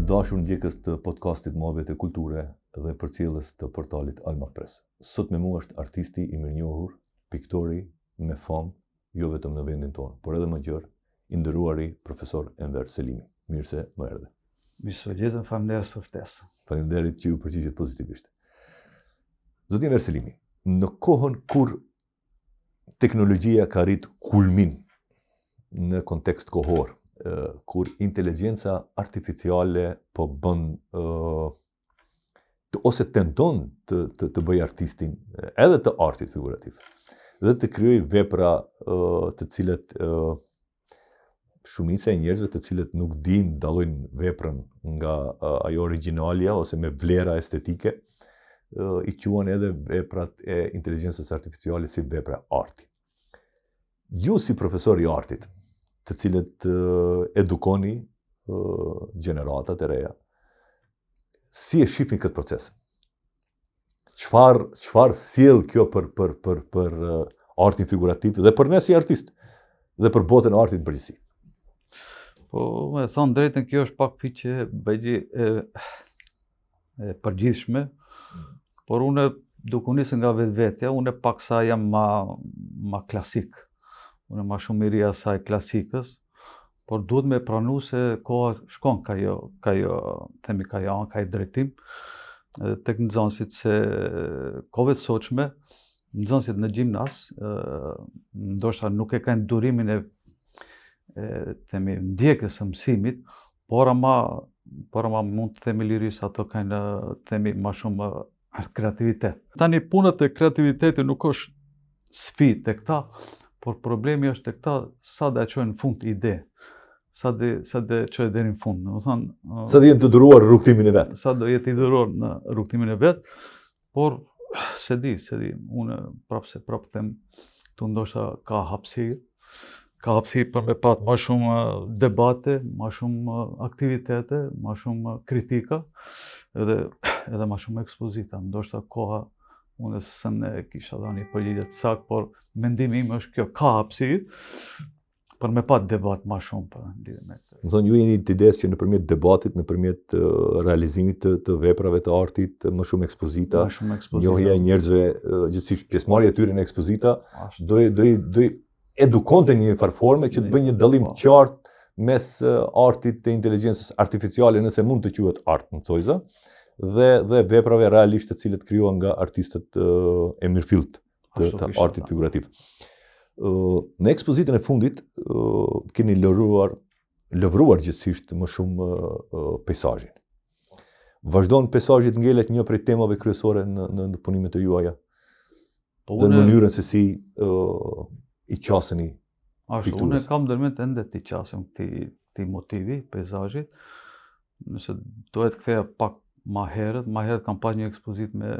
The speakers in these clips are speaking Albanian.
dashur ndjekës të podcastit Mohabet e Kulture dhe përcjellës të portalit Alma Press. Sot me mua është artisti i mirënjohur, piktori me famë, jo vetëm në vendin tonë, por edhe më gjerë, i nderuari profesor Enver Selimi. Mirë se më erdhe. Mirësogjetën, faleminderit për ftesën. Faleminderit që ju përgjigjet pozitivisht. Zoti Enver Selimi, në kohën kur teknologjia ka rrit kulmin në kontekst kohor, kur inteligjenca artificiale po bën ose tenton të bëj artistin edhe të artit figurativ dhe të krijoj vepra të cilet shumica e njerëzve të cilët nuk dinë dallojnë veprën nga ajo origjinalja ose me vlera estetike i quhen edhe veprat e inteligjencës artificiale si vepra arti. Ju si profesor i artit, të cilët edukoni gjeneratat e reja, si e shihni këtë proces? Çfarë sjell kjo për artin figurativ dhe për ne si artist dhe për botën e artit në përgjithësi? Po, me thonë drejtën, kjo është pak fiqe bëjgji e përgjithshme, por unë duke nisë nga vetvetja, unë pak sa jam ma klasik. Unë ma shumë i ri asaj klasikës, por duhet me pranu se koha shkon ka drejtim, tek nxënësit se kohëve të sotshme, nxënësit në gjimnas, ndoshta nuk e kanë durimin e ndjekës së mësimit, por ama mund të themi lirisht ato kanë ma shumë kreativitet. Tani punët e kreativitetit nuk është sfidë tek ta, por problemi është tek ta sa dhe çojnë në fund ide, sa dhe çojnë deri në fund. Sa dhe jetë të duruar rrugtimin e vet. Sa do jetë i duruar në rrugtimin e vet, por se di, unë prapë them tu ndoshta ka hapësirë për me pat më shumë debate, më shumë aktivitete, më shumë kritika, edhe më shumë ekspozita. Ndoshta koha unë se ne kisha dhënë një përgjigje të saktë, por mendimi im është kjo, ka hapësirë për me pat debat më shumë për lidhje me këtë. Më thonë, ju jeni të idesë që nëpërmjet debatit, nëpërmjet realizimit të veprave të artit, më shumë ekspozita, njohja e njerëzve, gjithsesi pjesëmarrja e tyre në ekspozita, do edukonte një farforme që të bëjë një dallim qartë mes artit të inteligjencës artificiale, nëse mund të quhet art në thojza, dhe veprave realisht të cilët krijohen nga artistët e mirëfillt të artit figurativ. Në ekspozitën e fundit keni lëvruar gjithsesisht më shumë peizazhin. Vazhdon peizazhi të ngelet një prej temave kryesore në punimet e juaja? Dhe në mënyrën se si i qaseni pikturës? Unë kam ndërmend ende të qasem këtij motivi, peizazhit, nëse duhet ktheja pak ma herët kam pas një ekspozitë me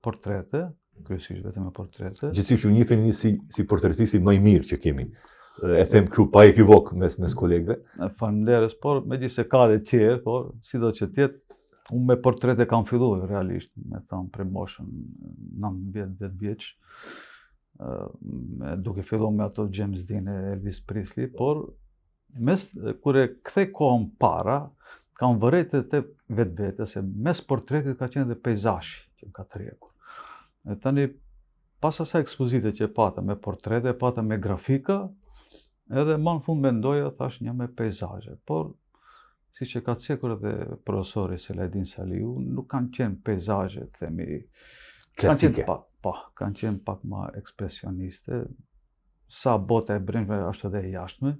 portrete, kryesisht vetëm me portrete. Gjithsesi ju njiheni si portretisti më i mirë që kemi. E them kështu pa ekivok mes kolegëve. Faleminderit, por megjithëse ka edhe të tjerë, por sido që të jetë, unë me portrete kam filluar realisht, me thënë prej moshën 19 vjeç, duke filluar me ato James Dean e Elvis Presley, por kur e kthej kohën para, kam vërejtë të vetë se mes portretit ka qenë dhe peizazhi që më ka tërhequr. E tani, pas asaj ekspozite që pata me portrete, pata me grafika, edhe më në fund mendoja, thash një me peizazhe. Por, si që ka cekur edhe profesori Selajdin Saliu, nuk kanë qenë peizazhe, themi... Klasike. Kanë qenë pak ma ekspresioniste, sa bota e brendshme është edhe e jashtme.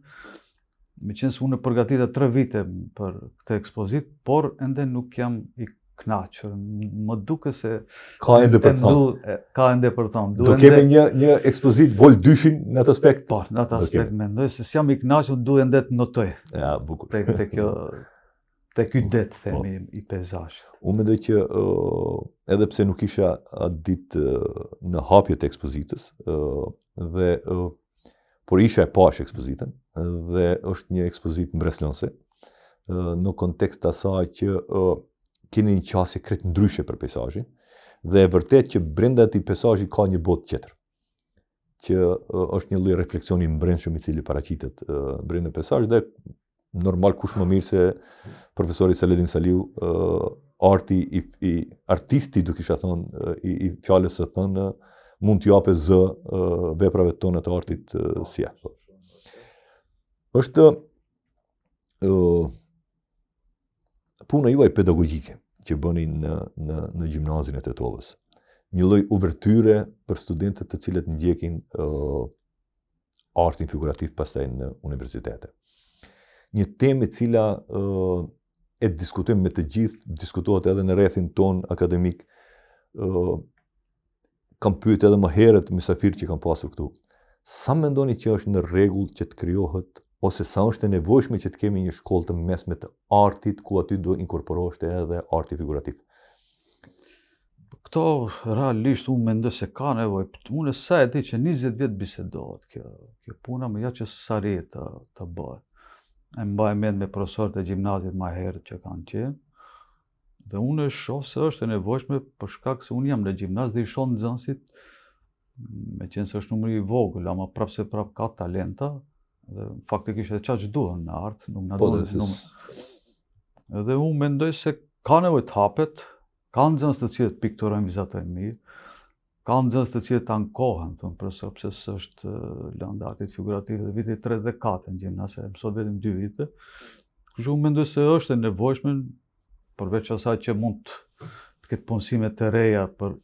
Me qenë se unë përgatita 3 vite për këtë ekspozit, por ende nuk jam i kënaqur. Më duke se... Ka ende për të thonë. Ka ende për të thonë. Do kemi një ekspozit vol dyshin në atë aspekt? Po, në atë aspekt mendoj, se si jam i kënaqur, duhet ende të notoj. Ja, bukur. Te ky det, themi, i peizazhit. Unë mendoj që edhe pse nuk isha atë ditë në hapjet e ekspozitës, por isha e pash ekspozitën, dhe është një ekspozitë mbreslonse, në kontekst asaj që keni një qasje krejt ndryshe për peizazhin, dhe e vërtet që brenda atij peizazhi ka një botë tjetër, që është një lloj refleksioni i brendshëm i cili paraqitet brenda peizazhit dhe normal kush më mirë se profesori Saledin Saliu, artisti duke isha thonë i fjalës së thënë mund t'ju japë zë veprave tona të artit si ja. Është puna juaj pedagogjike që bëni në gjimnazin e Tetovës. Një lloj uvertyre për studentët të cilët ndjekin artin figurativ pastaj në universitete. Një temë e cila e diskutojmë me të gjithë, diskutohet edhe në rrethin ton akademik. Kam pyet edhe më herët mysafirë që kam pasur këtu. Sa mendoni që është në rregull që të krijohet ose sa është e nevojshme që të kemi një shkollë të mesme të artit ku aty do inkorporohet edhe arti figurativ? Këto realisht unë mendoj se ka nevojë. Unë sa e di që 20 vjet bisedohet kjo puna, më ja që sa rrihet të bëhet. E mbaj mend me profesorët e gjimnazit më herët që kanë qenë. Dhe unë e shoh se është e nevojshme për shkak se unë jam në gjimnaz dhe i shoh nxënësit, meqenëse se është numri i vogël, ama prapë se prapë ka talenta, dhe faktikisht edhe çfarë duhen në art, nuk na duhet numër. Dhe unë mendoj se ka nevojë të hapet, ka nxënës të cilët pikturojnë, vizatojnë mirë, ka nxënës të cilët ankohen, thonë profesor, pse s'është lëndë artit figurativ dhe viti 3 dhe 4 në gjimnaz, se mësot vetëm 2 vite. Kështu unë mendoj se është e nevojshme, përveç asaj që mund të ketë punësime të reja për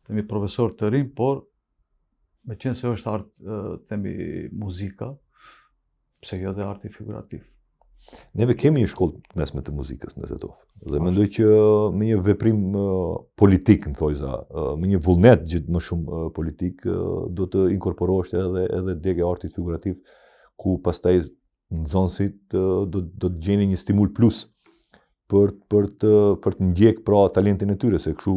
themi profesor të rinj, por meqenëse se është art, themi muzika, pse jo dhe arti figurativ. Neve kemi një shkollë mesme të muzikës në Tetovë dhe mendoj që me një veprim politik, në thojza, me një vullnet gjithë më shumë politik, do të inkorporohesh edhe degë e artit figurativ, ku pastaj nxënësit do të gjeni një stimul plus për të ndjek pra talentin e tyre, se kështu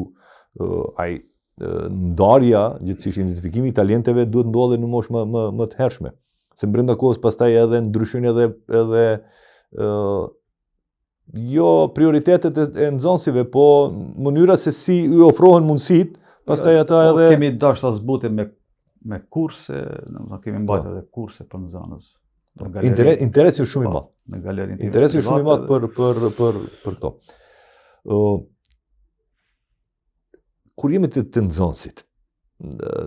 ndarja, gjithsesi identifikimi i talenteve duhet ndodhe në moshë më të hershme. Se brenda kohës pastaj edhe ndryshojnë edhe jo prioritetet e nxënësve, po mënyra se si i ofrohen mundësit, pastaj ata edhe kemi dashur ta zbutim me kurse, domethënë kemi mbajtur edhe kurse për nxënës. Interesi është shumë i madh. Në galerinë time. Interesi është shumë i madh për këto. Kur jemi të nxënësit,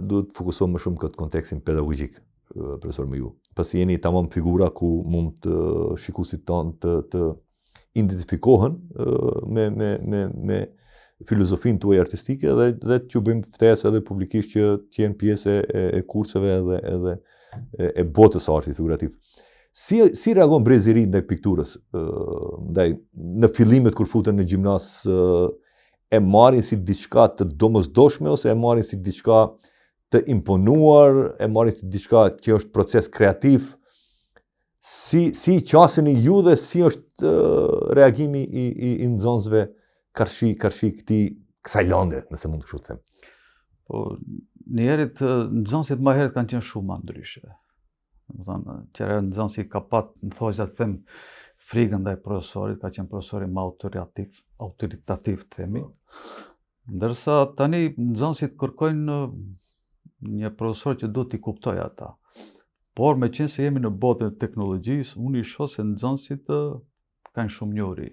duhet të fokusohem më shumë këtë kontekstin pedagogjik, profesor më ju. Pasi jeni tamam figura ku mund shikuesit tanë të identifikohen me filozofinë tuaj artistike dhe t'ju bëjmë ftesë edhe publikisht që t'jenë pjesë e kurseve edhe e botës së artit figurativ. Si reagon brezi i ri ndaj pikturës? Në fillimet kur futen në gjimnaz, e marrin si diçka të domosdoshme ose e marrin si diçka të imponuar, e marrin si diçka që është proces kreativ? Si qaseni ju dhe si është reagimi i nxënësve karshi kësaj lëndë, nëse mund kështu të them? Po, njerëzit nxënësit më herët kanë qenë shumë më ndryshe. Domethënë, qëra nxënësi ka pat, në thojza të them, frikën ndaj profesorit, ka qenë profesori më autoritativ të themi. Ndërsa tani nxënësit kërkojnë një profesor që do t'i kuptoj ata. Por meqenëse jemi në botën e teknologjisë, unë i shoh se nxënësit kanë shumë njohuri.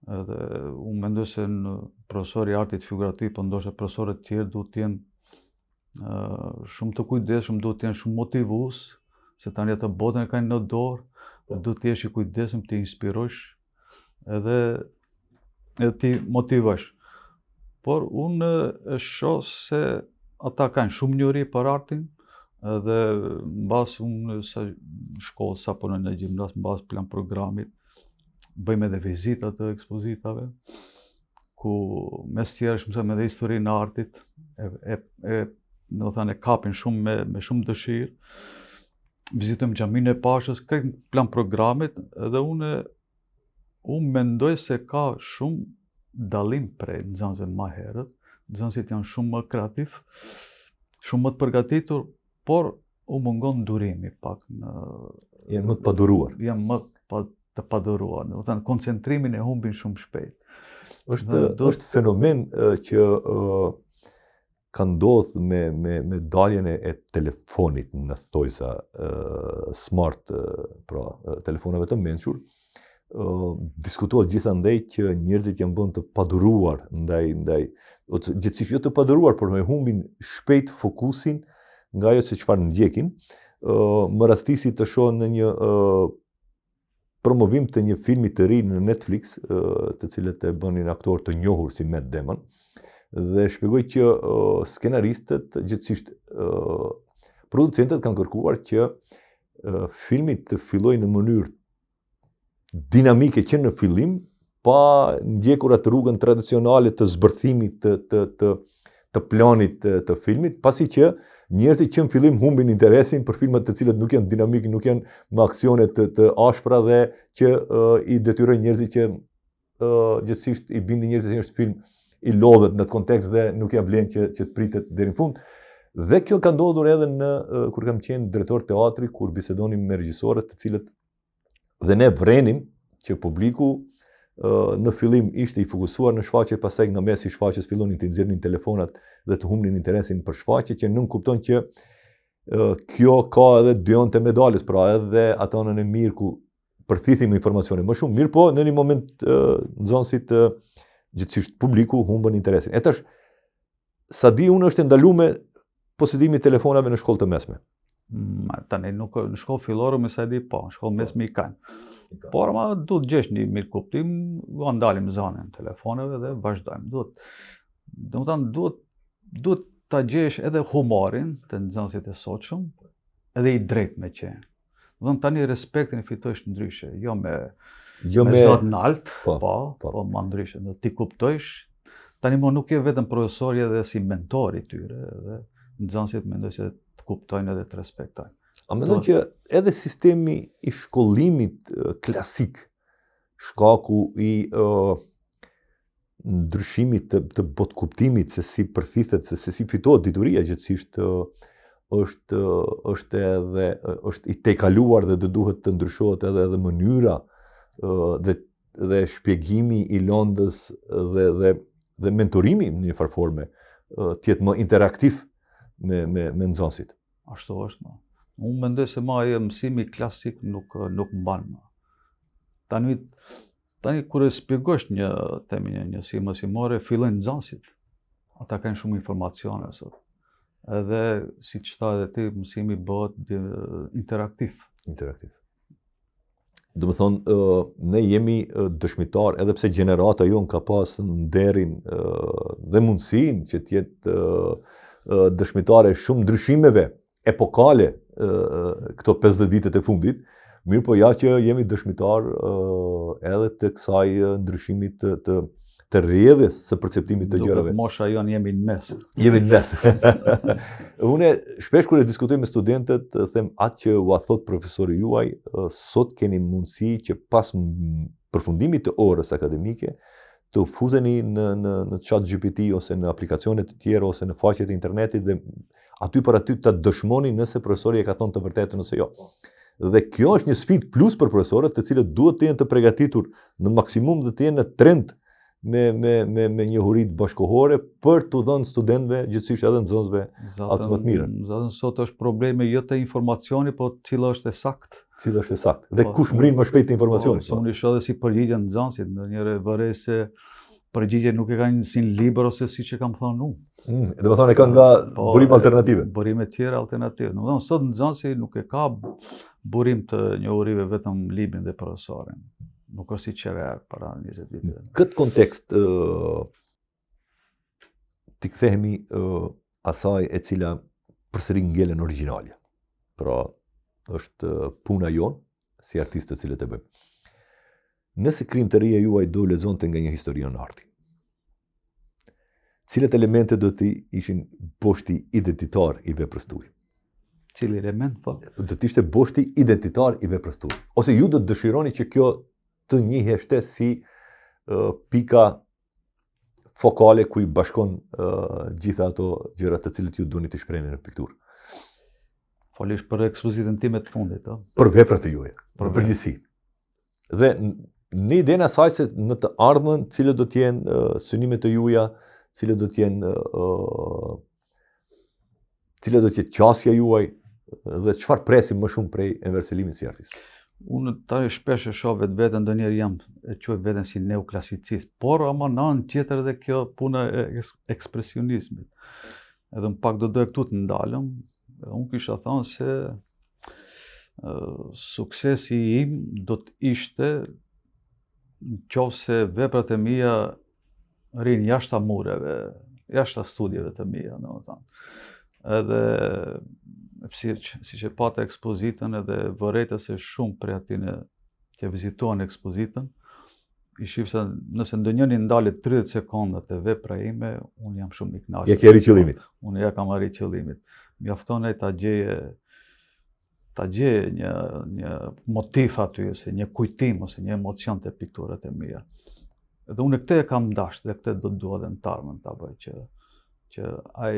Edhe unë mendoj se në profesori i artit figurativ, po ndoshta profesorët të tjerë duhet të jenë shumë të kujdesshëm, duhet të jenë shumë motivues, se tani atë botën e kanë në dorë, dhe duhet të jesh i kujdesshëm, të inspirosh edhe ti motivosh. Por unë e shoh se ata kanë shumë njohuri për artin, dhe mbas unë shkollë sa punoj në gjimnaz, mbas plan programit, bëjmë edhe vizita të ekspozitave, ku mes tjerësh mësojmë edhe historinë e artit, e kapin shumë me shumë dëshirë. Vizitojmë xhaminë e Pashës, krejt plan programit, dhe unë mendoj se ka shumë dallim prej nxënësve më herët. Nxënësit janë shumë më kreativ, shumë më të përgatitur, por u mungon durimi pak janë më të paduruar. Janë më të paduruar, domethënë koncentrimin e humbin shumë shpejt. Është fenomen që ka ndodhur me daljen e telefonit në thojsa smart, pra telefonave të mençur, diskutohet gjithandej që njerëzit janë bënë të paduruar ndaj gjithsesi jo të paduruar, por me humbin shpejt fokusin nga ajo se çfarë ndjekin. Më rastisi të shoh në një promovim të një filmi të ri në Netflix, të cilët e bënin aktor të njohur si Matt Damon, dhe shpjegoj që skenaristët, gjithsesi producentët kanë kërkuar që filmi të fillojë në mënyrë dinamike që në fillim, pa ndjekur atë rrugën tradicionale të zbërthimit të planit të filmit, pasi që njerëzit që në fillim humbin interesin për filmat të cilët nuk janë dinamik, nuk janë me aksione të ashpra dhe që i detyrojnë njerëzit që gjithsesi i bindin njerëzit që është film i lodhet në atë kontekst dhe nuk ja vlen që të pritet deri në fund. Dhe kjo ka ndodhur edhe kur kam qenë drejtor teatri, kur bisedonim me regjisorët të cilët dhe ne vrenim që publiku në fillim ishte i fokusuar në shfaqje, pastaj nga mesi i shfaqjes fillonin të nxjerrnin telefonat dhe të humbnin interesin për shfaqje, që nuk kupton që kjo ka edhe dy anë të medaljes, pra edhe atë anën e mirë ku përthithim informacione më shumë, mirë po në një moment nxënësit gjithsesi publiku humbën interesin. E tash sa di unë është ndaluar posedimi i telefonave në shkollë të mesme. Tani nuk në shkollë fillore më sa di po, në shkollë mesme i kanë. Por ma duhet gjesh një mirë kuptim, ndalim zonën telefoneve dhe vazhdojmë. Duhet ta gjesh edhe humorin të nxënësit e sotshëm, edhe i drejt me qenë. Tani respektin e fitojsh ndryshe, jo me zot nalt, po ma ndryshe. Ti kuptojsh, tani mo nuk je vetëm profesori edhe si mentor i tyre, edhe nxënësit mendoj se të kuptojnë edhe të respektojnë. A mendon që edhe sistemi i shkollimit klasik, shkaku i ndryshimit të botkuptimit se si përthithet, se si fitohet dituria gjithsesi është i tejkaluar dhe duhet të ndryshohet edhe mënyra dhe shpjegimi i lëndës dhe mentorimi në një farë forme të jetë më interaktiv me nxënësit. Ashtu është. Unë mendoj se mësimi klasik nuk mban më. Tani kur e shpjegosh një temë një mësimore, fillojnë nxënësit. Ata kanë shumë informacione sot. Edhe siç tha edhe ti, mësimi bëhet interaktiv. Do të thonë, ne jemi dëshmitar, edhe pse gjenerata jon ka pas nderin dhe mundësinë që të jetë dëshmitare shumë ndryshimeve epokale këto 50 vitet e fundit, mirë po ja që jemi dëshmitar edhe të kësaj ndryshimit të rrjedhjes së perceptimit të gjërave. Duket mosha jonë jemi në mes. Jemi në mes. Unë shpesh kur e diskutoj me studentët, them atë që u thot profesori juaj, sot keni mundësi që pas përfundimit të orës akademike të futeni në ChatGPT ose në aplikacione të tjera ose në faqet e internetit dhe aty për aty të dëshmoni nëse profesori e ka thonë të vërtetën ose jo. Dhe kjo është një sfidë plus për profesorët, të cilët duhet të jenë të përgatitur në maksimum dhe të jenë në trend me njohuritë bashkëkohore për të dhënë studentëve, gjithsesi edhe nxënësve atë më të mirën. Sot është problemi jo të informacioni, po cila është e saktë. Cila është e saktë. Dhe kush mbrin më shpejt informacionin. Unë i shoh edhe si përgjigje nxënësit, ndonjëherë vërej se përgjigje nuk e kanë si në libër ose siç e kam thënë unë. Do të thonë e kanë nga burime alternative. Burime tjera alternative. Do të thonë sot nxënësi nuk e ka burim të njohurive vetëm librin dhe profesorin. Nuk është si qere para 20 vite. Këtë kontekst t'i kthehemi asaj e cila përsëri ngelen origjinale. Pra është puna jonë si artistë të cilët e bëjmë. Nëse krijimtaria juaj do lexonte nga një historian arti, cilat elemente do të ishin boshti identitar i veprës tuaj? Cili element, po? Do të ishte boshti identitar i veprës tuaj. Ose ju do të dëshironi që kjo të njiheshte si pika fokale ku i bashkon gjitha ato gjëra të cilët ju doni të shprehni në pikturë. Folish për ekspozitën time të fundit, ëh? Për veprat e juaja, për përgjithësi. Dhe në idenë asaj se në të ardhmen cilët do të jenë synimet e juaja, cilët do të jenë cila do të jetë qasja juaj dhe çfarë presim më shumë prej Enver Selimit si artist? Unë tani shpesh e shoh vetveten, ndonjëherë jam e quaj veten si neoklasicist, por ama në anën tjetër edhe kjo puna e ekspresionizmit. Edhe më pak do doja këtu të ndalëm, unë kisha thënë se suksesi im do të ishte nëse veprat e mia rrin jashtë mureve, jashtë studieve të mia, domethënë. Edhe siç e pata ekspozitën edhe vërejta se shumë prej atyre që vizituan ekspozitën, i shif se nëse ndonjëri ndalet 30 sekonda te vepra ime, unë jam shumë i kënaqur. Ja ke arrit qëllimit. Unë ja kam arrit qëllimit. Mjafton ai ta gjeje një motiv aty, ose një kujtim, ose një emocion te pikturat e mia. Edhe unë këtë e kam dashur dhe këtë do të dua edhe në tarmën ta bëj që ai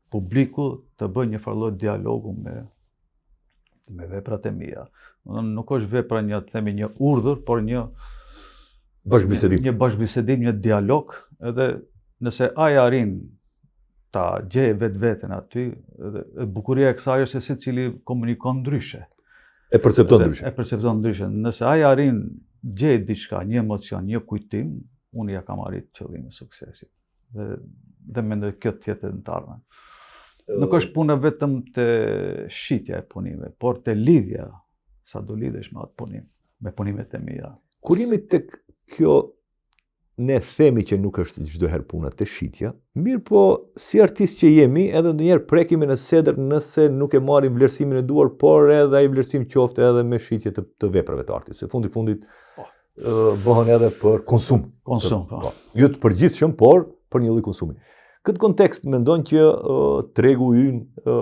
publiku të bëjë një farë lloj dialogu me veprat e mia. Nuk është vepra një, të themi, një urdhër, por një bashkëbisedim, një dialog, edhe nëse ai arrin ta gjejë vetveten aty, dhe bukuria e kësaj është se secili komunikon ndryshe. E percepton ndryshe. Nëse ai arrin gjej diçka, një emocion, një kujtim, unë ja kam arrit qëllimin e suksesit. Dhe mendoj kjo të jetë në tarme. Nuk është puna vetëm te shitja e punimeve, por te lidhja, sa do lidhesh me atë punim, me punimet e mia. Kur jemi tek kjo, ne themi që nuk është çdo herë puna te shitja, mirë po si artist që jemi, edhe ndonjëherë prekimi në sedër nëse nuk e marrim vlerësimin e duar, por edhe ai vlerësim qofte edhe me shitje të veprave të artit. Se fundit bëhen edhe për konsum. Jo të përgjithshëm, por për një lloj konsumi. Këtë kontekst mendon që tregu ynë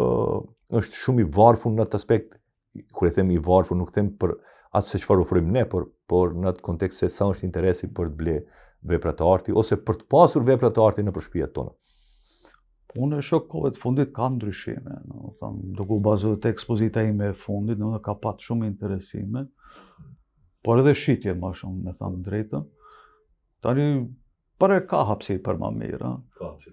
është shumë i varfër në atë aspekt. Kur e them i varfër, nuk them për atë se çfarë ofrojmë ne, por në atë kontekst se sa është interesi për të ble vepra të artit ose për të pasur vepra të artit nëpër shtëpiat tona. Unë e shoh kohët e fundit ka ndryshime, duke u bazuar te ekspozita ime e fundit, ka pat shumë interesime, por edhe shitje më shumë, me thënë drejtën. Tani para ka hapësirë për më mirë,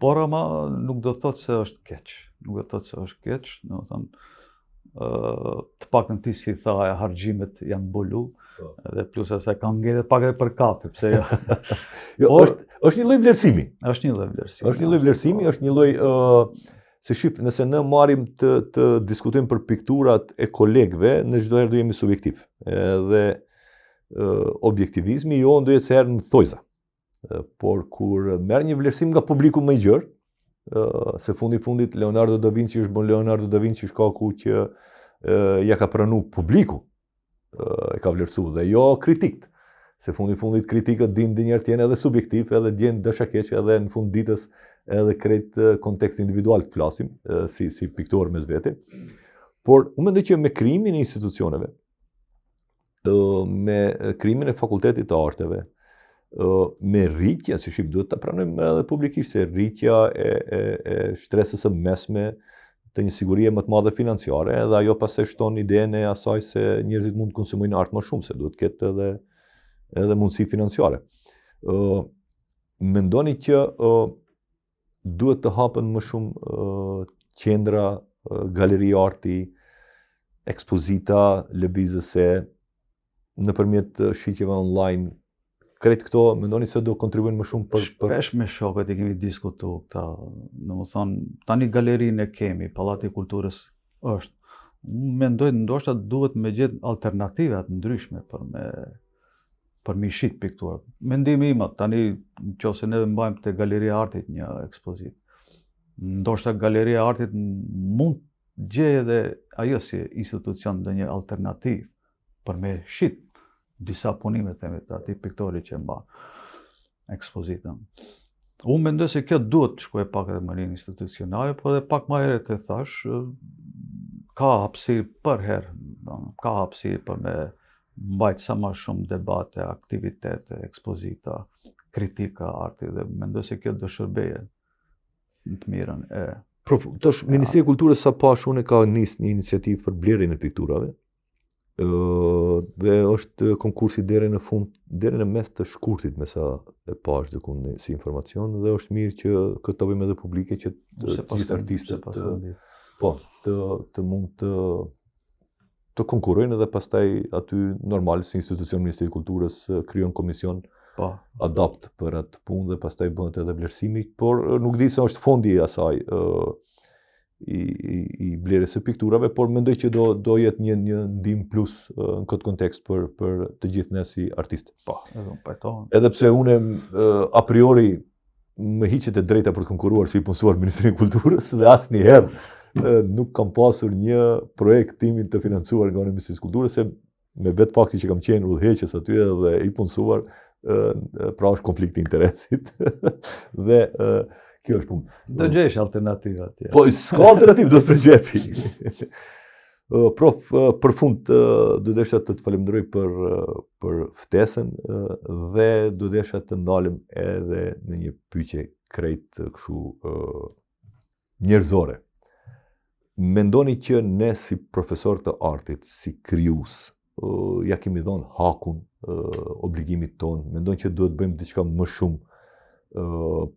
por ama nuk do thotë se është keq. Nuk do thotë se është keq, domethënë të paktën ti si tha, harxhimet janë mbulu, edhe plus asaj kanë ngjerë pak edhe për kafe, pse jo. Është një lloj vlerësimi. Është një lloj vlerësimi. Është një lloj se shif, nëse ne marrim të diskutojmë për pikturat e kolegëve, në çdo herë do jemi subjektiv. Edhe objektivizmi jo do jetë herë në thojza. Por kur merr një vlerësim nga publiku më i gjerë, se fundit Leonardo da Vinci është bon Leonardo da Vinci shkaku që ja ka pranu publiku, e ka vlerësu dhe jo kritikët. Se fundit kritikët din njerë tjenë edhe subjektiv, edhe djenë dësha keq, edhe në fund ditës edhe krejt kontekst individual të flasim, si piktor mes vete. Por unë mendoj që me krijimin e institucioneve, me krijimin e fakultetit të arteve, me rritja, si shqip duhet të pranojmë edhe publikisht, se rritja e shtresës së mesme të një sigurie më të madhe financiare, edhe ajo pas e shton idenë e asaj se njerëzit mund të konsumojnë art më shumë, se duhet ketë edhe mundësi financiare. Mendoni që duhet të hapen më shumë qendra, galeri arti, ekspozita, lëvizëse, nëpërmjet shitjeve online. Krejt këto, mendoni se do kontribuojnë më shumë për... Shpesh me shokët i kemi diskutuar këta. Domethënë, tani galerinë e kemi, Pallati i Kulturës është. Mendoj ndoshta duhet me gjetë alternativa të ndryshme për me shit pikturat. Mendimi im, tani nëse ne mbajmë te Galeria e Artit një ekspozitë. Ndoshta Galeria e Artit mund gjejë edhe ajo si institucion ndonjë alternativë për me shit disa punime të atij piktori që mban ekspozitën. Unë mendoj se kjo duhet të shkojë pak edhe më rinë institucionale, por edhe pak më herët e thash, ka hapësirë për herë, ka hapësirë për me mbajtë sa më shumë debate, aktivitete, ekspozita, kritika arti, dhe mendoj se kjo do shërbeje në të mirën e... Ministria e Kulturës sa pash unë ka nis një iniciativë për blerjen e pikturave. Dhe është konkursi deri në fund, deri në mes të shkurtit me sa e pash diku si informacion, dhe është mirë që këtë bëjmë edhe publike që të gjithë artistët të mund të konkurrojnë edhe pastaj aty normal si institucion Ministri i Kulturës krijon komision adapt për atë punë dhe pastaj bëhet edhe vlerësimi, por nuk di se është fondi i asaj i blerjes së pikturave, por mendoj që do jetë një ndihmë plus në këtë kontekst për të gjithë ne si artistë. Edhe pse unë a priori më hiqet e drejta për të konkuruar si punësuar Ministrinë e Kulturës dhe asnjëherë nuk kam pasur një projekt timin të financuar nga Ministria e Kulturës, se me vetë fakti që kam qenë udhëheqës aty dhe i punësuar, pra është konflikti interesit dhe kjo është punë. Do gjesh alternativa atje. Po, s'ka alternativë, do të përgjepi. Prof, për fund, do desha të të falenderoj për ftesën dhe do desha të ndalim edhe në një pyetje krejt kështu njerëzore. Mendoni që ne si profesor të artit, si krijues, ja kemi dhënë hakun obligimit ton, mendoni që duhet bëjmë diçka më shumë,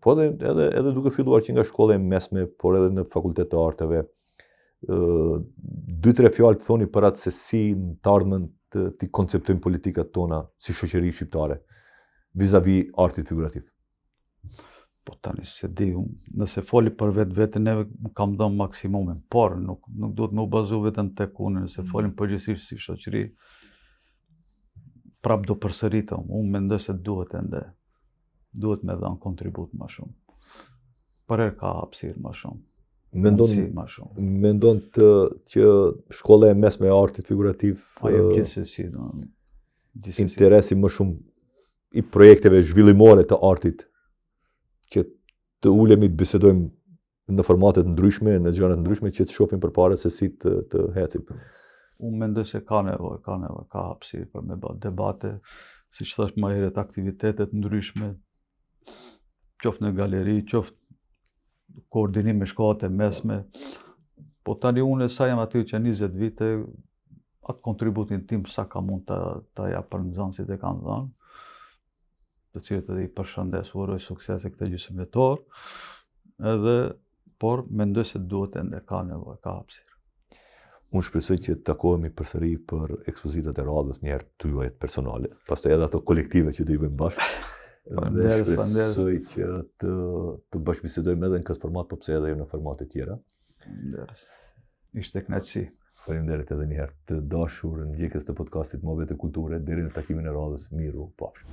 po edhe duke filluar që nga shkolla e mesme, por edhe në fakultet të arteve, 2-3 fjalë të thoni për atë se si në të ardhmen të konceptojmë politikat tona si shoqëri shqiptare vis-a-vis artit figurativ. Po tani se di, nëse foli për vetë neve kam dhënë maksimumin, por nuk duhet më bazu vetëm tek unë, nëse folim përgjithsisht si shoqëri, prap do përsëritem, unë mendoj se duhet me dhënë kontribut më shumë. Për herë ka hapësirë më shumë. Mendon që shkolla e mesme e artit figurativ interesi më shumë i projekteve zhvillimore të artit, që të ulemi të bisedojmë në formatet ndryshme, në gjëra ndryshme, që të shohim përpara se si të hecim. Unë mendoj se ka nevojë, ka hapësirë për me bërë debate, siç thash më herët, aktivitetet ndryshme, qoftë në galeri, qoftë koordinim me shkollat e mesme. Po tani unë sa jam aty që 20 vite, atë kontributin tim sa ka mund ta jap për nxënësit e kanë dhënë, të cilët edhe i përshëndes, uroj suksese këtë gjysmëtor, por mendoj se duhet ende ka nevojë, ka hapësirë. Unë shpresoj që të takohemi përsëri për ekspozitat e radhës një herë tuaja personale, pastaj edhe ato kolektive që do i bëjmë bashkë. Dhe shpresoj që të bashkëbisedojmë edhe në këtë format, po pse edhe në formate tjera. Ishte kënaqësi. Faleminderit edhe një herë të dashur ndjekës të podcastit Mohabet e Kulture, deri në takimin e radhës, miru, pafshim.